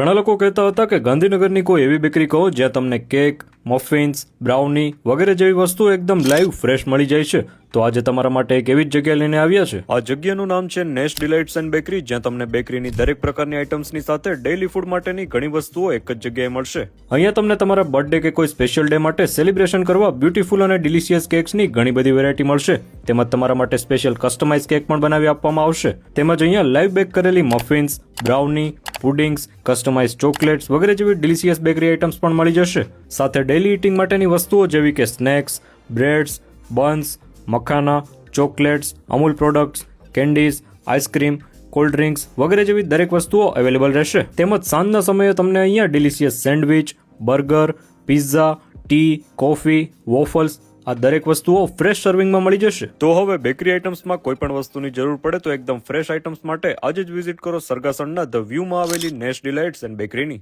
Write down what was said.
ઘણા લોકો કહેતા હતા કે ગાંધીનગરની કોઈ એવી બેકરી કહો જ્યાં તમને કેક, મફિન્સ, બ્રાઉની વગેરે જેવી વસ્તુઓ એકદમ લાઈવ ફ્રેશ મળી જાય છે. તો આજે તમારા માટે એક એવી જ જગ્યા લઈને આવ્યા છે. આ જગ્યાનું નામ છે નેસ્ટ ડિલાઇટ્સ એન્ડ બેકરી, જ્યાં તમને બેકરીની દરેક પ્રકારની આઇટમ્સની સાથે ડેઈલી ફૂડ માટેની ઘણી વસ્તુઓ એક જ જગ્યાએ મળશે. અહીંયા તમને તમારા બર્થડે કે કોઈ સ્પેશિયલ ડે માટે સેલિબ્રેશન કરવા બ્યુટીફુલ અને ડિલિશિયસ કેક્સની ઘણી બધી વેરાયટી મળશે. તેમજ તમારા માટે સ્પેશિયલ કસ્ટમાઇઝ કેક પણ બનાવી આપવામાં આવશે. તેમજ અહીંયા લાઈવ બેક કરેલી મફિન્સ, બ્રાઉની, પુડિંગ્સ, કસ્ટમાઇઝ ચોકલેટ્સ વગેરે જેવી ડિલિશિયસ બેકરી આઇટમ્સ પણ મળી જશે. સાથે ડેઈલી ઇટિંગ માટેની વસ્તુઓ જેવી કે સ્નેક્સ, બ્રેડ્સ, બન્સ, મખાના, chocolates, Amul products, candies, ice cream, cold drinks વગેરે જેવી દરેક વસ્તુઓ અવેલેબલ રહેશે. તેમજ સાંજના સમયે તમને અહીંયા delicious sandwich, burger, pizza, T, coffee, waffles આ દરેક વસ્તુઓ ફ્રેશ સર્વિંગમાં મળી જશે. તો હવે બેકરી આઇટમ્સમાં કોઈ પણ વસ્તુની જરૂર પડે તો એકદમ ફ્રેશ આઇટમ્સ માટે આજે જ વિઝિટ કરો સરગાસણના ધ વ્યૂમાં આવેલી નેસ્ટ ડિલાઇટ્સ એન્ડ બેકરીની.